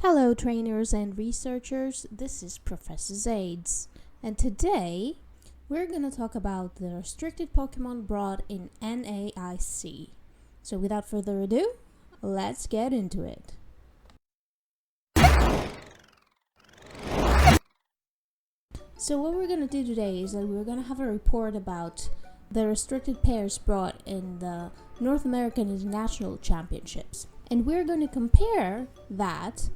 Hello trainers and researchers, this is Professor Zades, and today we're going to talk about the restricted Pokemon brought in NAIC. So without further ado, let's get into it. So what we're going to do today is that we're going to have a report about the restricted pairs brought in the North American International Championships. And we're going to compare that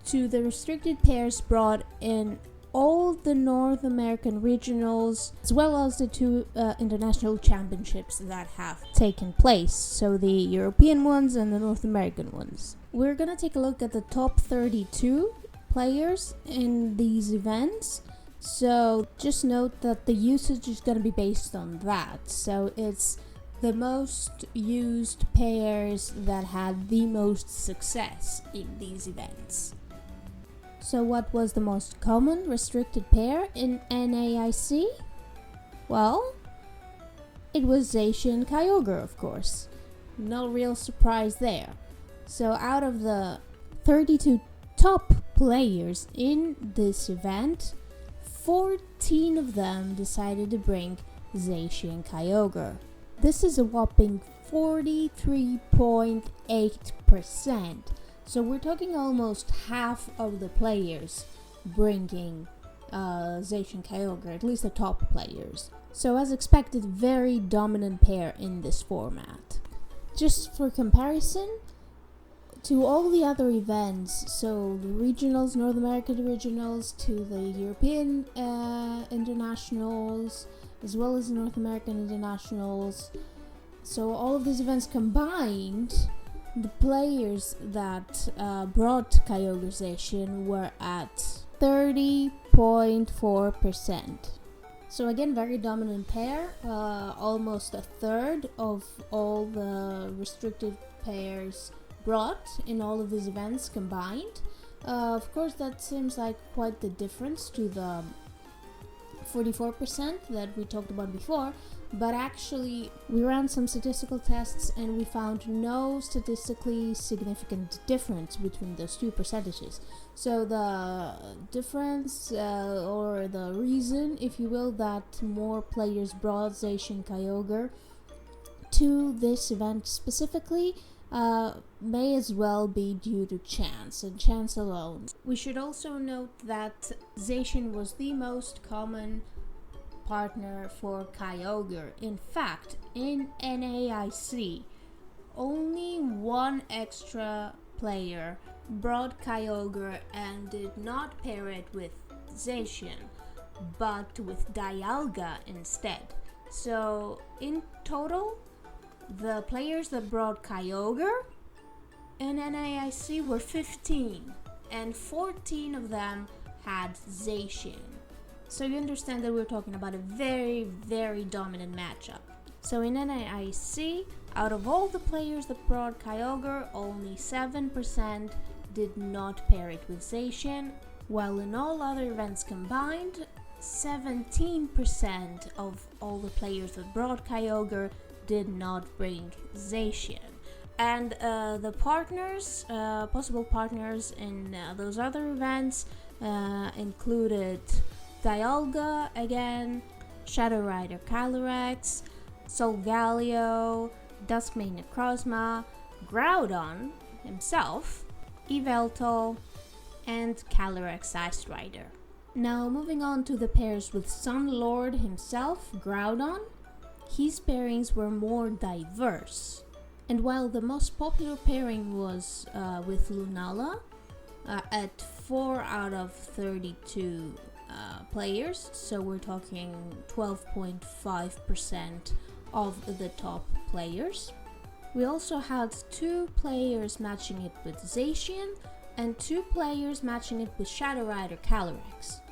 to the restricted pairs brought in all the North American regionals, as well as the two international championships that have taken place, so the European ones and the North American ones. We're gonna take a look at the top 32 players in these events, so just note that the usage is gonna be based on that. So it's the most used pairs that had the most success in these events. So what was the most common restricted pair in NAIC? Well, it was Zacian and Kyogre, of course. No real surprise there. So out of the 32 top players in this event, 14 of them decided to bring Zacian and Kyogre. This is a whopping 43.8%. So we're talking almost half of the players bringing Zacian and Kyogre, at least the top players. So as expected, very dominant pair in this format. Just for comparison, to all the other events, so the regionals, North American regionals, to the European internationals, as well as North American internationals, so all of these events combined, the players that brought Kyogre Zacian were at 30.4%. So again, very dominant pair, almost a third of all the restricted pairs brought in all of these events combined. Of course, that seems like quite the difference to the 44% that we talked about before, but actually we ran some statistical tests and we found no statistically significant difference between those two percentages. So the difference or the reason, if you will, that more players brought Zacian and Kyogre to this event specifically may as well be due to chance and chance alone. We should also note that Zacian was the most common partner for Kyogre. In fact, in NAIC, only one extra player brought Kyogre and did not pair it with Zacian, but with Dialga instead. So in total, the players that brought Kyogre in NAIC were 15, and 14 of them had Zacian. So you understand that we're talking about a very, very dominant matchup. So in NAIC, out of all the players that brought Kyogre, only 7% did not pair it with Zacian, while in all other events combined, 17% of all the players that brought Kyogre did not bring Zacian. And the partners, possible partners in those other events included Dialga again, Shadow Rider Calyrex, Solgaleo, Duskmane Necrozma, Groudon himself, Yveltal, and Calyrex Ice Rider. Now moving on to the pairs with Sunlord himself, Groudon, his pairings were more diverse. And while the most popular pairing was with Lunala, at 4 out of 32 players, so we're talking 12.5% of the top players. We also had 2 players matching it with Zacian and 2 players matching it with Shadow Rider Calyrex.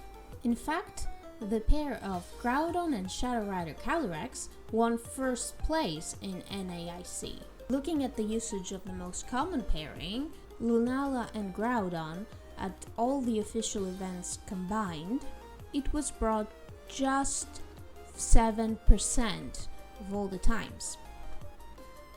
In fact, the pair of Groudon and Shadow Rider Calyrex won first place in NAIC. Looking at the usage of the most common pairing, Lunala and Groudon, at all the official events combined, it was brought just 7% of all the times.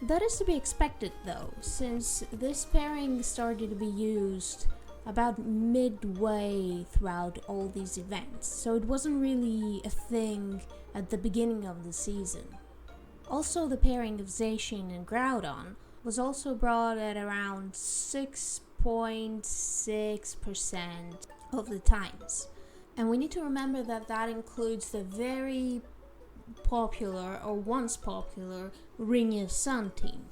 That is to be expected though, since this pairing started to be used about midway throughout all these events, so it wasn't really a thing at the beginning of the season. Also, the pairing of Zacian and Groudon was also brought at around 6.6% of the times. And we need to remember that that includes the very popular, or once popular, Ringia Sun team.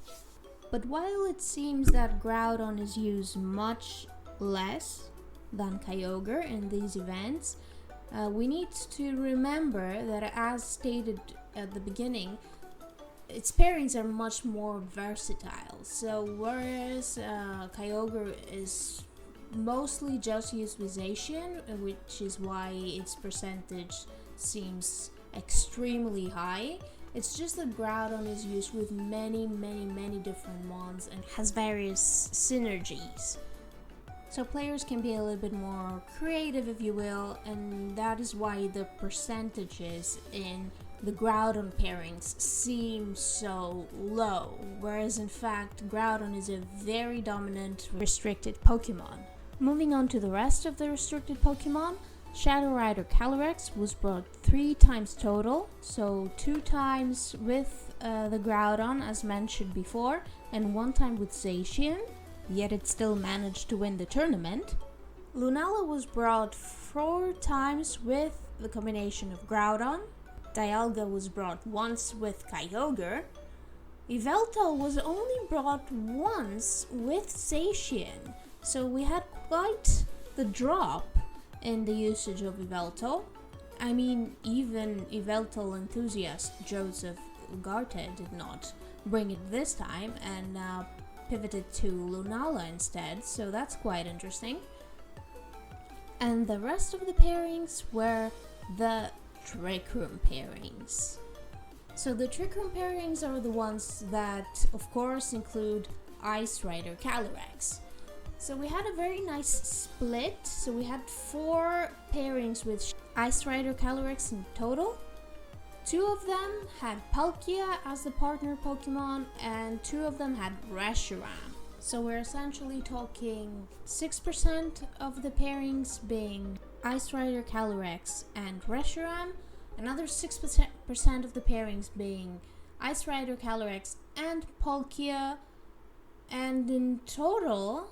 But while it seems that Groudon is used much less than Kyogre in these events, we need to remember that, as stated at the beginning, its pairings are much more versatile. So whereas Kyogre is mostly just used with Zacian, which is why its percentage seems extremely high, it's just that Groudon is used with many different mons and has various synergies. So players can be a little bit more creative, if you will, and that is why the percentages in the Groudon pairings seem so low, whereas in fact Groudon is a very dominant restricted Pokemon. Moving on to the rest of the restricted Pokemon, Shadow Rider Calyrex was brought 3 times total, so 2 times with the Groudon as mentioned before, and 1 time with Zacian, yet it still managed to win the tournament. Lunala was brought 4 times with the combination of Groudon. Dialga was brought once with Kyogre. Yveltal was only brought once with Zacian, so we had quite the drop in the usage of Yveltal. I mean, even Yveltal enthusiast Joseph Ugarte did not bring it this time and pivoted to Lunala instead, so that's quite interesting. And the rest of the pairings were the Trick Room pairings. So the Trick Room pairings are the ones that, of course, include Ice Rider Calyrex. So we had a very nice split. So we had 4 pairings with Ice Rider Calyrex in total. 2 of them had Palkia as the partner Pokemon, and 2 of them had Reshiram. So we're essentially talking 6% of the pairings being Ice Rider Calyrex and Reshiram, another 6% of the pairings being Ice Rider Calyrex and Palkia, and in total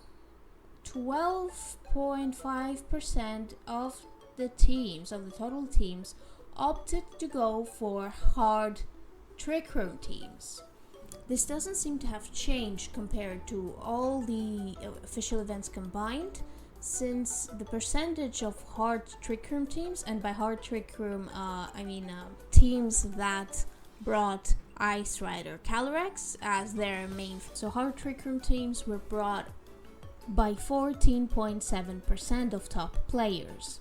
12.5% of the total teams opted to go for hard Trick Room teams. This doesn't seem to have changed compared to all the official events combined, since the percentage of hard Trick Room teams, and by hard Trick Room I mean teams that brought Ice Rider Calyrex as their main. So hard Trick Room teams were brought by 14.7% of top players.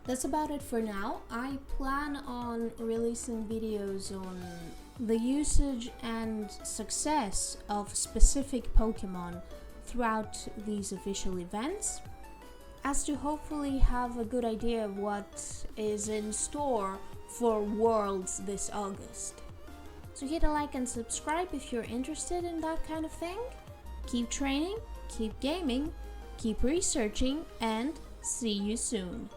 That's about it for now. I plan on releasing videos on the usage and success of specific Pokemon throughout these official events, as to hopefully have a good idea of what is in store for Worlds this August. So hit a like and subscribe if you're interested in that kind of thing. Keep training, keep gaming, keep researching, and see you soon.